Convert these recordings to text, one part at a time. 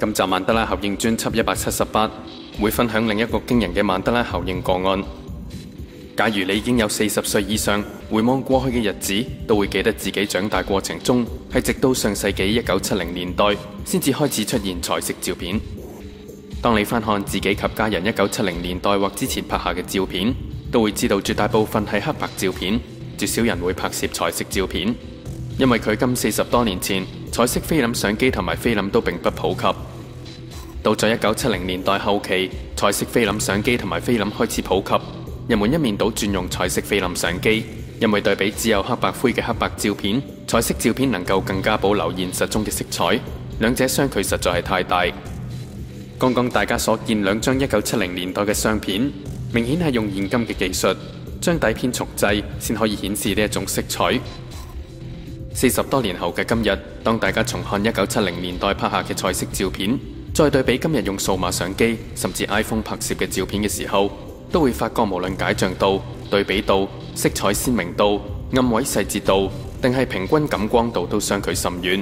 今集曼德拉效應專輯178會分享另一個驚人嘅曼德拉效應個案。假如你已經有40歲以上，回望過去嘅日子，都會記得自己長大過程中係直到上世紀1970年代先至開始出現彩色照片。當你翻看自己及家人1970年代或之前拍下嘅照片，都會知道絕大部分係黑白照片，絕少人會拍攝彩色照片，因為距今40多年前，彩色菲林相機同埋菲林都並不普及。到咗1970年代後期，彩色菲林相機同埋菲林開始普及，人們一面倒轉用彩色菲林相機，因為對比只有黑白灰嘅黑白照片，彩色照片能夠更加保留現實中嘅色彩，兩者相距實在係太大。剛剛大家所見兩張1970年代嘅相片，明顯係用現今嘅技術將底片重製，先可以顯示呢一種色彩。40多年後嘅今日，當大家重看1970年代拍下嘅彩色照片，再對比今日用數碼相機甚至 iPhone 拍攝嘅照片嘅時候，都會發覺無論解像度、對比度、色彩鮮明度、暗位細節度，定係平均感光度都相距甚遠。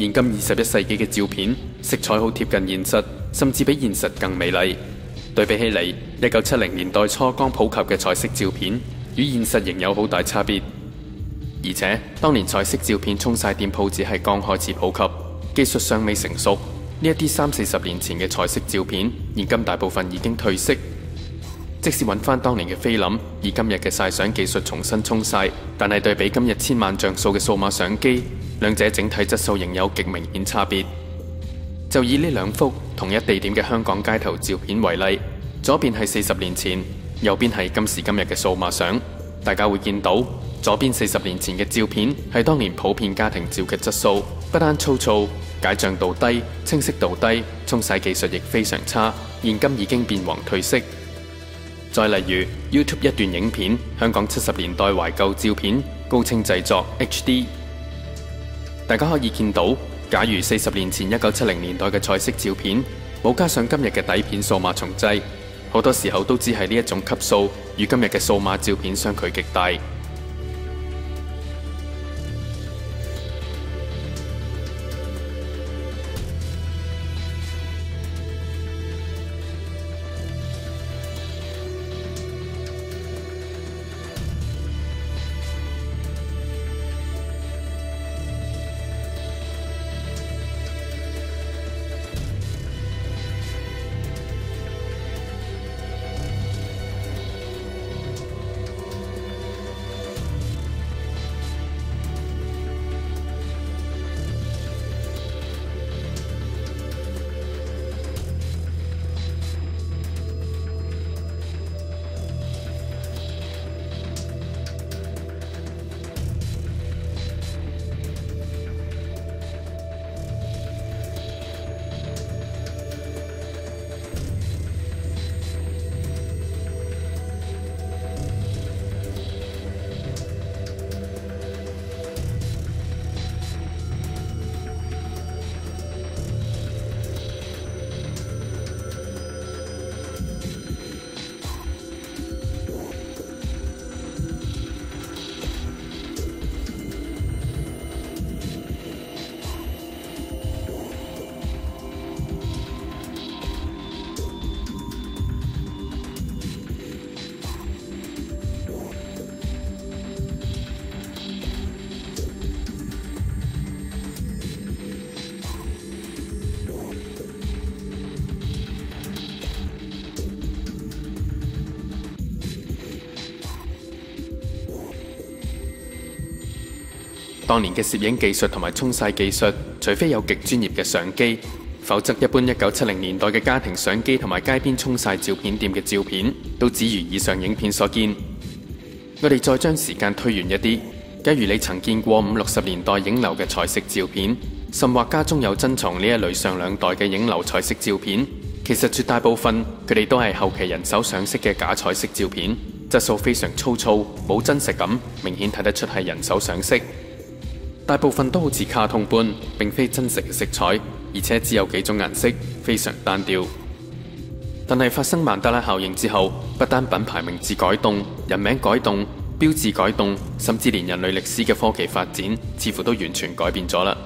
現今21世紀嘅照片，色彩好貼近現實，甚至比現實更美麗。對比起嚟，1970年代初剛普及嘅彩色照片，與現實仍有好大差別。而且，當年彩色照片沖曬店鋪只係剛開始普及，技術尚未成熟。呢一啲30-40年前嘅彩色照片，現今大部分已經褪色。即使揾翻當年嘅菲林，以今日嘅曬相技術重新沖曬，但係對比今日千萬像素嘅數碼相機，兩者整體質素仍有極明顯差別。就以呢兩幅同一地點嘅香港街頭照片為例，左邊係40年前，右邊係今時今日嘅數碼相。大家會見到左邊40年前嘅照片係當年普遍家庭照嘅質素，不單粗糙，解像度低，清晰度低，沖曬技術亦非常差，現今已經變黃褪色。再例如 YouTube 一段影片，香港70年代懷舊照片，高清製作 HD。大家可以見到，假如40年前1970年代嘅彩色照片冇加上今日嘅底片數碼重製，好多時候都只係呢一種級數，與今日嘅數碼照片相距極大。當年嘅攝影技術同埋沖曬技術，除非有極專業嘅相機，否則一般1970年代嘅家庭相機同埋街邊沖曬照片店嘅照片，都只如以上影片所見。我哋再將時間推遠一啲，假如你曾見過50-60年代影樓嘅彩色照片，甚或家中有珍藏呢一類上兩代嘅影樓彩色照片，其實絕大部分佢哋都係後期人手上色嘅假彩色照片，質素非常粗糙，冇真實感，明顯睇得出係人手上色。大部分都好似卡通般，並非真實嘅色彩，而且只有幾種顏色，非常單調。但係發生曼德拉效應之後，不單品牌名字改動、人名改動、標誌改動，甚至連人類歷史嘅科技發展，似乎都完全改變咗啦。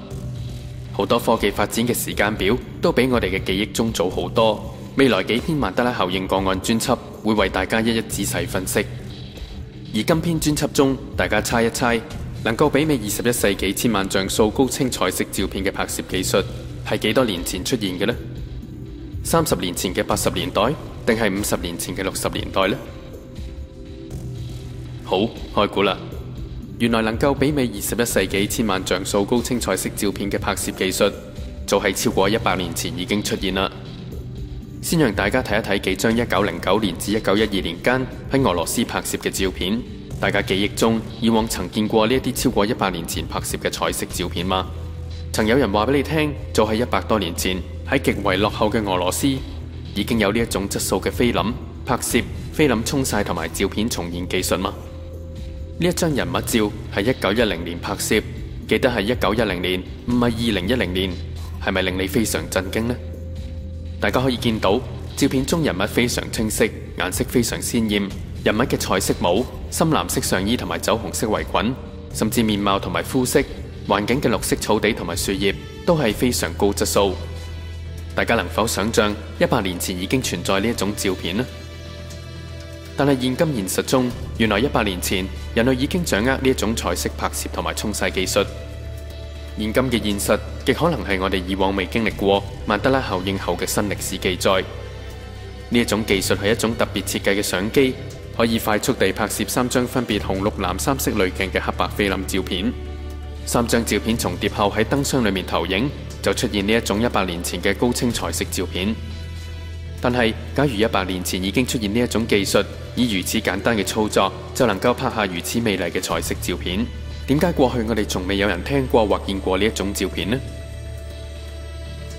好多科技發展嘅時間表都比我哋嘅記憶中早好多。未來幾篇曼德拉效應個案專輯會為大家一一仔細分析。而今篇專輯中，大家猜一猜，能夠媲美21世紀千萬像素高清彩色照片嘅拍攝技術係幾多年前出現嘅呢？30年前嘅80年代，定係50年前嘅60年代呢？好，開估啦！原來能夠媲美21世紀千萬像素高清彩色照片嘅拍攝技術，早喺超過100年前已經出現啦。先讓大家睇一睇幾張1909年至1912年間喺俄羅斯拍攝嘅照片。大家記憶中以往曾見過呢一啲超過100年前拍攝嘅彩色照片嗎？曾有人話俾你聽，早喺100多年前喺極為落後嘅俄羅斯已經有呢一種質素嘅菲林拍攝、菲林沖曬同埋照片重現技術嗎？呢一張人物照係1910年拍攝，記得係1910年，唔係2010年，係咪令你非常震驚呢？大家可以見到照片中人物非常清晰，顏色非常鮮豔，人物嘅彩色帽、深藍色上衣同埋酒紅色圍裙，甚至面貌同埋膚色、環境嘅綠色草地同埋樹葉都係非常高質素。大家能否想像100年前已經存在呢一種照片呢？但係現今現實中，原來100年前人類已經掌握呢一種彩色拍攝同埋沖曬技術。現今嘅現實極可能係我哋以往未經歷過曼德拉效應後嘅新歷史記載。呢一種技術係一種特別設計嘅相機，可以快速地拍攝3張分別紅、綠、藍3色濾鏡嘅黑白菲林照片。3張照片重疊後喺燈箱裏面投影，就出現呢一種100年前嘅高清彩色照片。但係，假如100年前已經出現呢一種技術，以如此簡單嘅操作就能夠拍下如此美麗嘅彩色照片，點解過去我哋仲未有人聽過或見過呢一種照片呢？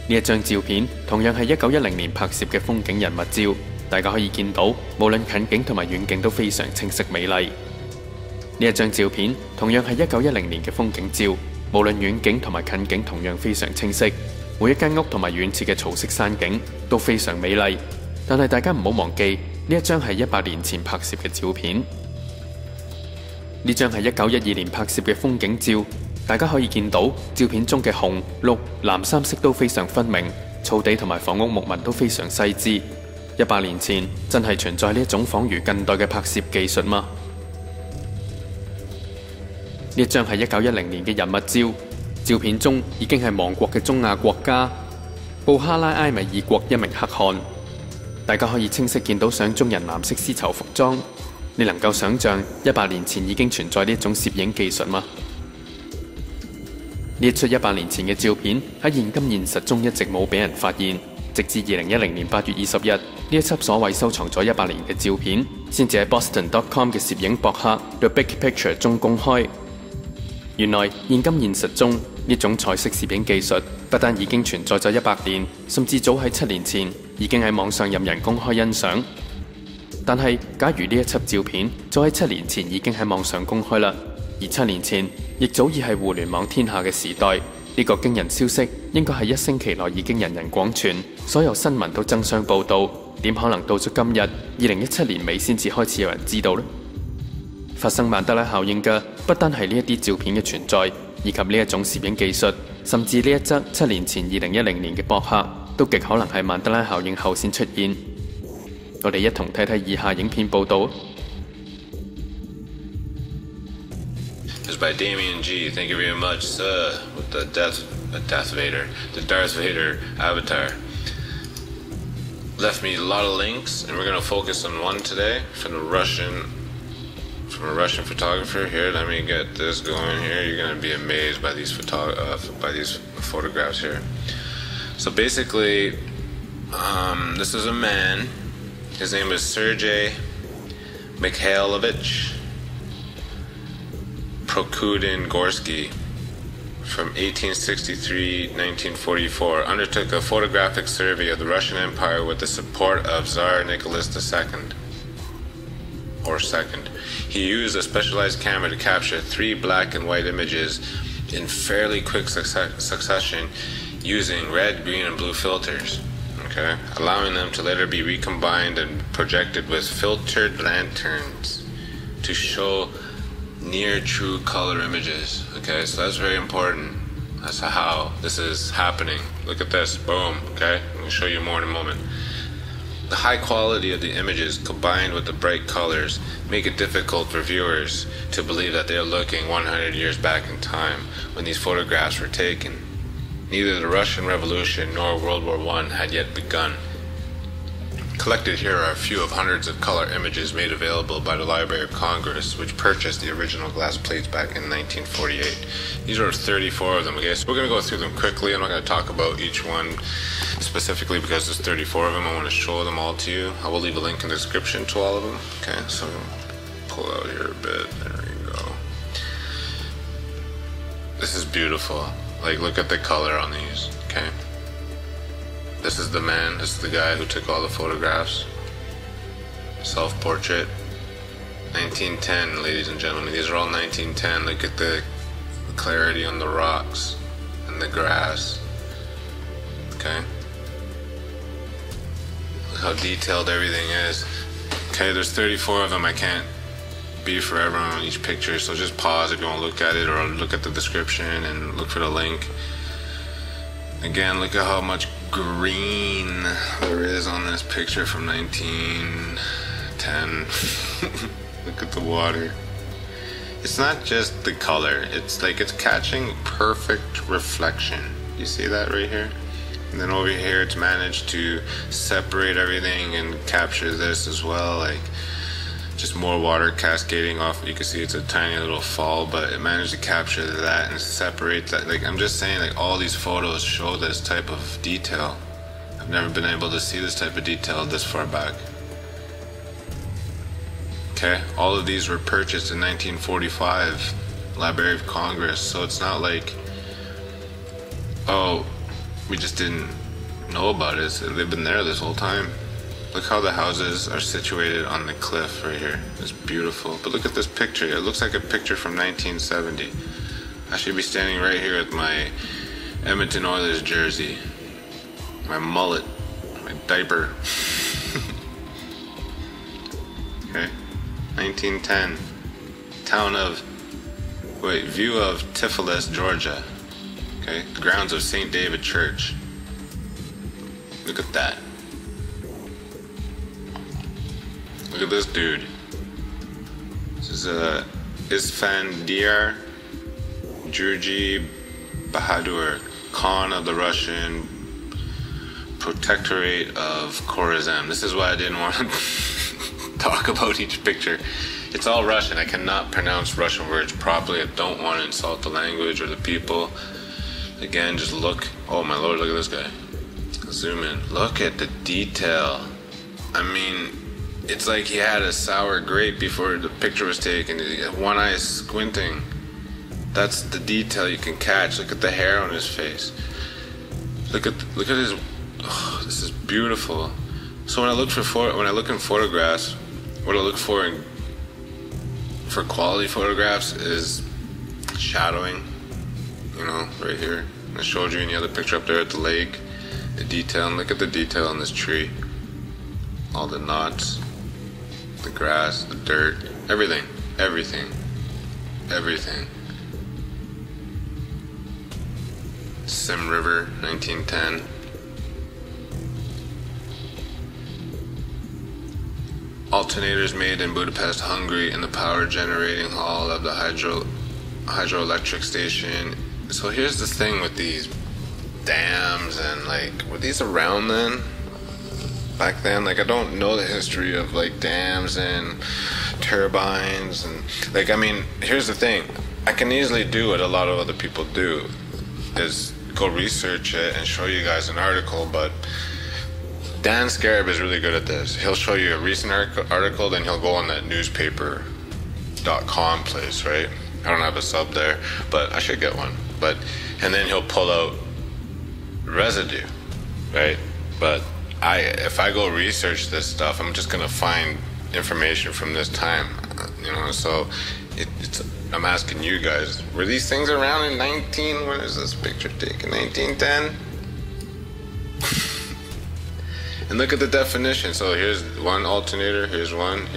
呢一張照片同樣係1910年拍攝嘅風景人物照，大家可以見到，無論近景同埋遠景都非常清晰美麗。呢一張照片同樣係1910年嘅風景照，無論遠景同埋近景同樣非常清晰。每一間屋同埋遠處嘅草色山景都非常美麗，但係大家唔好忘記呢一張係100年前拍攝嘅照片。呢張係1912年拍攝嘅風景照，大家可以見到照片中嘅紅、綠、藍3色都非常分明，草地同埋房屋木紋都非常細緻。100年前真係存在呢一種仿如近代嘅拍攝技術嗎？呢一張係1910年嘅人物照。照片中已經係亡國嘅中亞國家布哈拉埃米爾國一名黑漢，大家可以清晰見到相中人藍色絲綢服裝。你能夠想像100年前已經存在呢一種攝影技術嗎？呢一出100年前嘅照片喺現今現實中一直冇俾人發現，直至2010年8月20日呢一輯所謂收藏咗100年嘅照片，先至喺 Boston.com 嘅攝影博客 The Big Picture 中公開。原來現今現實中呢種彩色攝影技術不但已經存在咗100年，甚至早喺7年前已經喺網上任人公開欣賞。但係假如呢一輯照片早喺7年前已經喺網上公開啦，而7年前亦早已係互聯網天下嘅時代，呢個驚人消息應該係1星期內已經人人廣傳，所有新聞都爭相報導，點可能到咗今日2017年尾先至開始有人知道呢？發生曼德拉效應嘅不單係呢一啲照片嘅存在，以及呢一種攝影技術，甚至呢一則7年前2010年嘅博客都極可能係曼德拉效應後先出現。我哋一同睇睇以下影片報導。It's by Damien G. Thank you very much, sir. With the Darth Vader avatar. Left me a lot of links, and we're gonna focus on one today from a Russian photographer. Here, let me get this going here. You're gonna be amazed by these photographs here. So basically, this is a man. His name is Sergei Mikhailovich Prokudin-Gorsky. From 1863-1944, undertook a photographic survey of the Russian Empire with the support of Tsar Nicholas II. He used a specialized camera to capture 3 black and white images in fairly quick succession using red, green, and blue filters, okay, allowing them to later be recombined and projected with filtered lanterns to show near true color images. Okay, so that's very important. as to how this is happening. Look at this, boom, okay? I'm gonna show you more in a moment. The high quality of the images combined with the bright colors make it difficult for viewers to believe that they are looking 100 years back in time when these photographs were taken. Neither the Russian Revolution nor World War I had yet begun. Collected here are a few of hundreds of color images made available by the Library of Congress, which purchased the original glass plates back in 1948. These are 34 of them, okay? So we're going to go through them quickly. I'm not going to talk about each one specifically because there's 34 of them. I want to show them all to you. I will leave a link in the description to all of them. Okay, so pull out here a bit. There we go. This is beautiful. Like, look at the color on these, okay? This is the man, this is the guy who took all the photographs. Self-portrait. 1910, ladies and gentlemen. These are all 1910. Look at the clarity on the rocks and the grass. Okay? Look how detailed everything is. Okay, there's 34 of them. I can't be forever on each picture, so just pause if you want to look at it, or look at the description and look for the link. Again, look at how much green there is on this picture from 1910. Look at the water. It's not just the color, it's like it's catching perfect reflection. You see that right here? And then over here it's managed to separate everything and capture this as well, like just more water cascading off. You can see it's a tiny little fall, but it managed to capture that and separate that. Like, I'm just saying, like, all these photos show this type of detail. I've never been able to see this type of detail this far back. Okay, all of these were purchased in 1945, Library of Congress, so it's not like, oh, we just didn't know about it. They've been there this whole time. Look how the houses are situated on the cliff right here. It's beautiful. But look at this picture. It looks like a picture from 1970. I should be standing right here with my Edmonton Oilers jersey, my mullet, my diaper. Okay, 1910. View of Tiflis, Georgia. Okay, the grounds of St. David Church. Look at that. Look at this dude. This is Isfandiar Jurji Bahadur, Khan of the Russian Protectorate of Khorasan. This is why I didn't want to talk about each picture. It's all Russian. I cannot pronounce Russian words properly. I don't want to insult the language or the people. Again, just look. Oh my lord, look at this guy. Zoom in. Look at the detail. I mean, it's like he had a sour grape before the picture was taken. One eye is squinting. That's the detail you can catch. Look at the hair on his face. Look at his. Oh, this is beautiful. So when I look in photographs, what I look for quality photographs is shadowing. You know, right here. I showed you in the other picture up there at the lake. The detail. And look at the detail on this tree. All the knots. The grass, the dirt, everything. Sim River, 1910. Alternators made in Budapest, Hungary, in the power generating hall of the hydroelectric station. So here's the thing with these dams, and like, were these around then? Back then, like, I don't know the history of like dams and turbines, and like, I mean, here's the thing, I can easily do what a lot of other people do, is go research it and show you guys an article, but Dan Scarab is really good at this. He'll show you a recent article, then he'll go on that newspaper.com place, right? I don't have a sub there, but I should get one. And then he'll pull out residue, right? But if I go research this stuff, I'm just gonna find information from this time, you know. So I'm asking you guys, were these things around in when is this picture taken? 1910? And look at the definition. So here's one alternator, here's one.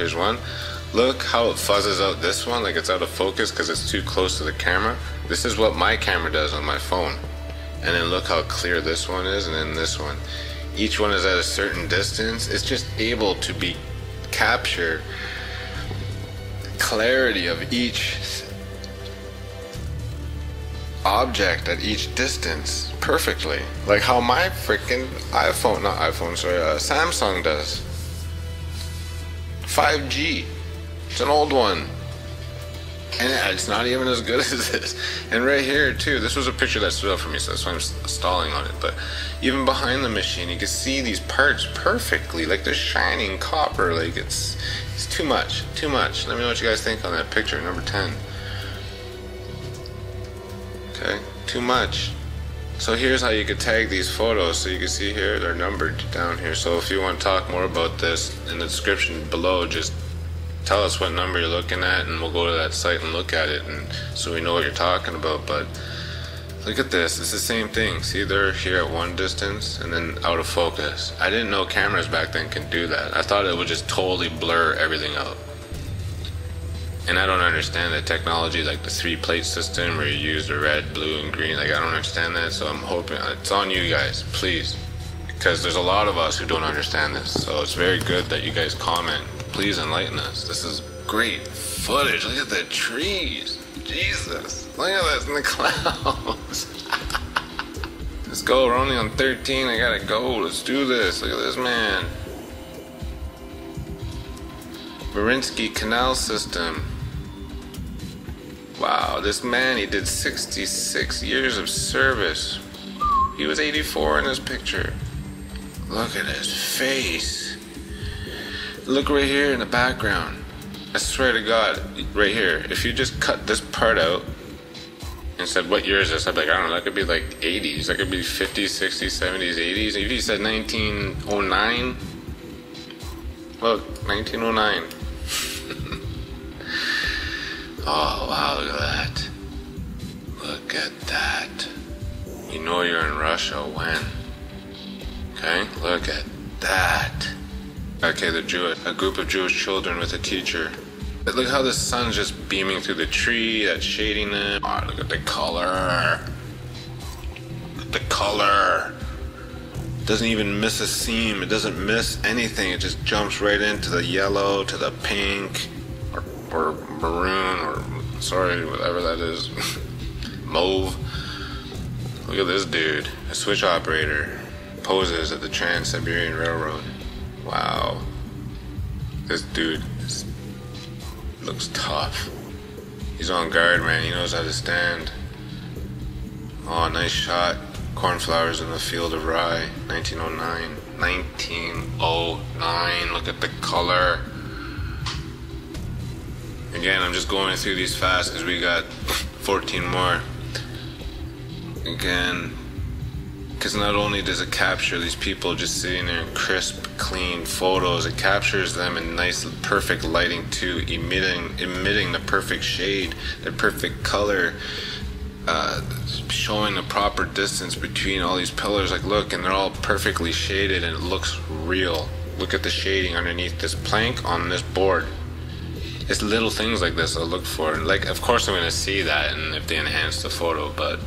Look how it fuzzes out this one, like it's out of focus because it's too close to the camera. This is what my camera does on my phone. And then look how clear this one is, and then this one. Each one is at a certain distance. It's just able to be capture clarity of each object at each distance perfectly, like how my freaking Samsung does. 5G. It's an old one, and it's not even as good as this. And right here too, this was a picture that stood out for me, so that's why I'm stalling on it. But even behind the machine, you can see these parts perfectly, like they're shining copper. Like it's too much. Let me know what you guys think on that picture, number 10. Okay, too much. So here's how you could tag these photos. So you can see here, they're numbered down here. So if you want to talk more about this, in the description below, just tell us what number you're looking at, and we'll go to that site and look at it, and so we know what you're talking about. But look at this, it's the same thing. See, they're here at one distance and then out of focus. I didn't know cameras back then could do that. I thought it would just totally blur everything out. And I don't understand the technology, like the 3-plate system where you use the red, blue, and green. Like, I don't understand that, so I'm hoping it's on you guys, please, because there's a lot of us who don't understand this. So it's very good that you guys comment. Please enlighten us. This is great footage. Look at the trees. Jesus. Look at this in the clouds. Let's go. We're only on 13. I gotta go. Let's do this. Look at this, man. Marinsky Canal System. Wow, this man, he did 66 years of service. He was 84 in this picture. Look at his face. Look right here in the background. I swear to God, right here, if you just cut this part out and said, what year is this? I'd be like, I don't know, that could be like 80s. That could be 50s, 60s, 70s, 80s. If you said 1909, look, 1909. Oh, wow, look at that. Look at that. You know you're in Russia when. Okay, look at that. Okay, they're Jewish. A group of Jewish children with a teacher. But look how the sun's just beaming through the tree, that's shading them. Oh, look at the color. Look at the color. It doesn't even miss a seam. It doesn't miss anything. It just jumps right into the yellow, to the pink, or maroon, or sorry, whatever that is. Mauve. Look at this dude, a switch operator, poses at the Trans-Siberian Railroad. Wow. This dude looks tough. He's on guard, man. He knows how to stand. Oh, nice shot. Cornflowers in the field of rye. 1909. 1909. Look at the color. Again, I'm just going through these fast because we got 14 more. Again, because not only does it capture these people just sitting there in crisp, clean photos, it captures them in nice, perfect lighting too, emitting the perfect shade, the perfect color, showing the proper distance between all these pillars. Like, look, and they're all perfectly shaded and it looks real. Look at the shading underneath this plank on this board. It's little things like this I look for. Like, of course I'm gonna see that and if they enhance the photo, but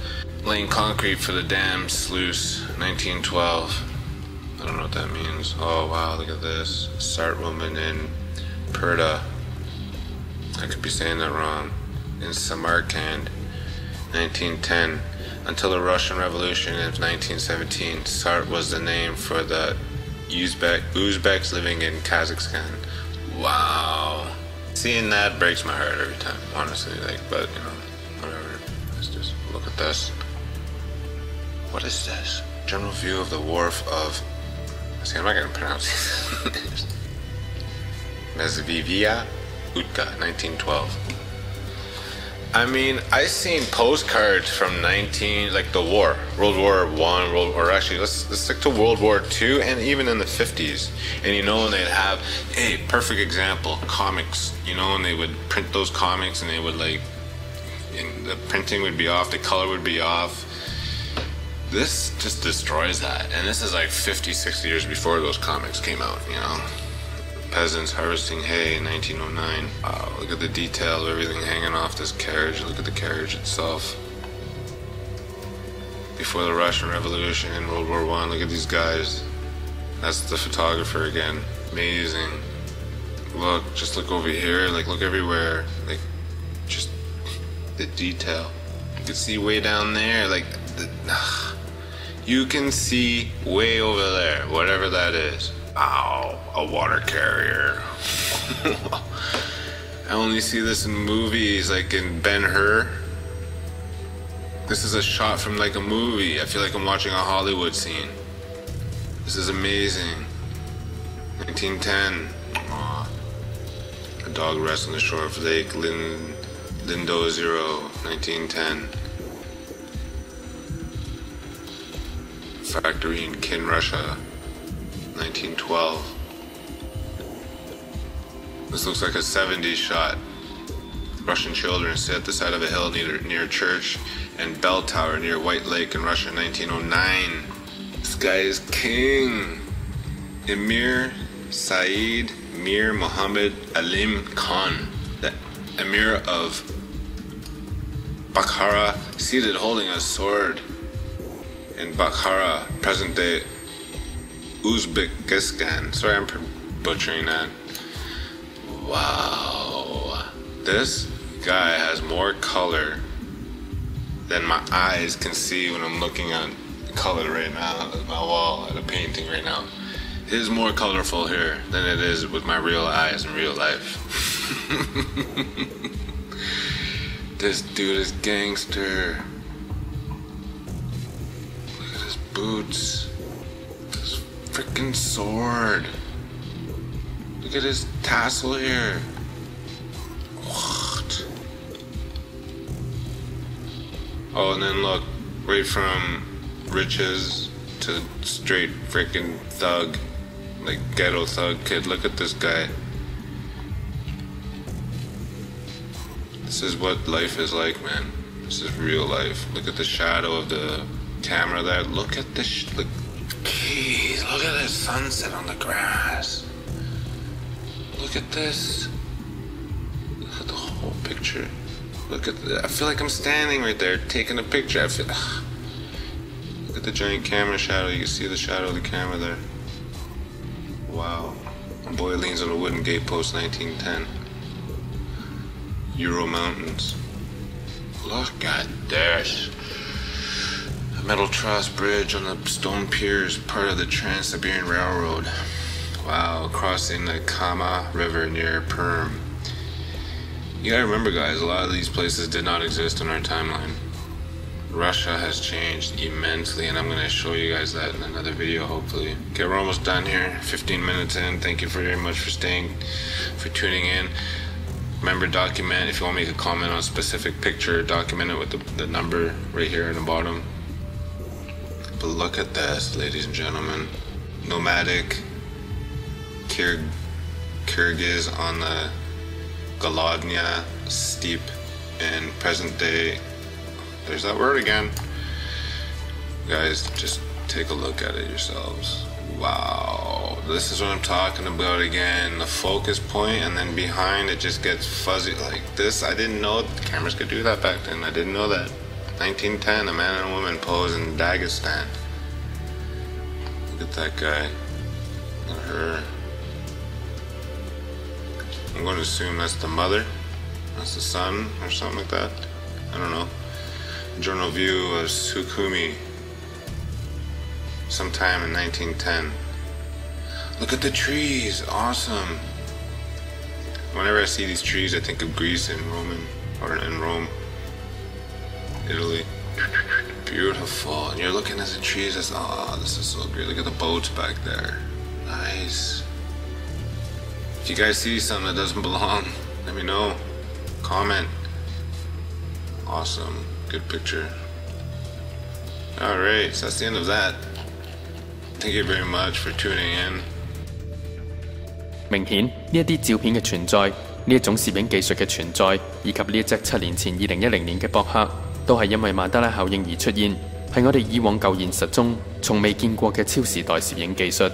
laying concrete for the dam sluice, 1912. I don't know what that means. Oh wow, look at this. Sart woman in Purda. I could be saying that wrong. In Samarkand, 1910. Until the Russian Revolution in 1917, Sart was the name for the Uzbeks living in Kazakhstan. Wow. Seeing that breaks my heart every time, honestly. Like, but you know, whatever. Let's just look at this. What is this? General view of the wharf of... See, I'm not going to pronounce it. Mezvivia Utka, 1912. I mean, I seen postcards from like the war, World War I, or actually, let's stick to World War II, and even in the 50s. And you know, when they'd have, hey, perfect example, comics. You know, and they would print those comics, and they would like, and the printing would be off, the color would be off. This just destroys that, and this is like 50, 60 years before those comics came out, you know. Peasants harvesting hay in 1909. Wow, look at the detail of everything hanging off this carriage. Look at the carriage itself. before the Russian Revolution in World War I. Look at these guys. That's the photographer again. Amazing. Look, just look over here, like look everywhere. Like, just the detail. You can see way down there, like, you can see way over there, whatever that is. Ow, a water carrier. I only see this in movies, like in Ben-Hur. This is a shot from like a movie. I feel like I'm watching a Hollywood scene. This is amazing. 1910. Aww. A dog rests on the shore of Lake Lindo Zero, 1910. Factory in Kin, Russia, 1912. This looks like a 70s shot. Russian children sit at the side of a hill near a church and bell tower near White Lake in Russia, 1909. This guy is king. Emir Saeed Mir Muhammad Alim Khan, the Emir of Bukhara, seated holding a sword in Bukhara, present-day Uzbekistan. Sorry, I'm butchering that. Wow. This guy has more color than my eyes can see when I'm looking at color right now at my wall, at a painting right now. It is more colorful here than it is with my real eyes in real life. This dude is gangster. Look at his boots. This freaking sword. Look at his tassel here. What? Oh, and then look, right from riches to straight freaking thug, like ghetto thug kid. Look at this guy. This is what life is like, man. This is real life. Look at the shadow of the camera there. Look at this. Look, geez, look at the sunset on the grass. Look at this. Look at the whole picture. Look at I feel like I'm standing right there taking a picture. Look at the giant camera shadow. You can see the shadow of the camera there. Wow. A boy leans on a wooden gate post, 1910. Ural Mountains. Look at this. A metal truss bridge on the stone piers, part of the Trans-Siberian Railroad. Wow, crossing the Kama River near Perm. You gotta remember, guys, a lot of these places did not exist in our timeline. Russia has changed immensely, and I'm gonna show you guys that in another video, hopefully. Okay, we're almost done here, 15 minutes in. Thank you very much for tuning in. Remember, document. If you want to make a comment on a specific picture, document it with the number right here in the bottom. But look at this, ladies and gentlemen. Nomadic Kyrgyz on the Golodnya Steppe in present day. There's that word again. Guys, just take a look at it yourselves. Wow, this is what I'm talking about again. The focus point, and then behind it just gets fuzzy like this. I didn't know the cameras could do that back then. I didn't know that. 1910, a man and a woman pose in Dagestan. Look at that guy. Look at her. I'm going to assume that's the mother. That's the son or something like that. I don't know. Journal view of Sukhumi. Sometime in 1910. Look at the trees. Awesome. Whenever I see these trees, I think of Greece and Rome. Italy. Beautiful. And you're looking at the trees. This is so great. Look at the boats back there. Nice. If you guys see something that doesn't belong, let me know. Comment. Awesome. Good picture. Alright, so that's the end of that. Thank you very much for tuning in. 明顯呢一啲照片嘅存在，呢一種攝影技術嘅存在，以及呢一隻7年前2010年嘅博客，都係因為曼德拉效應而出現，係我哋以往舊現實中從未見過嘅超時代攝影技術。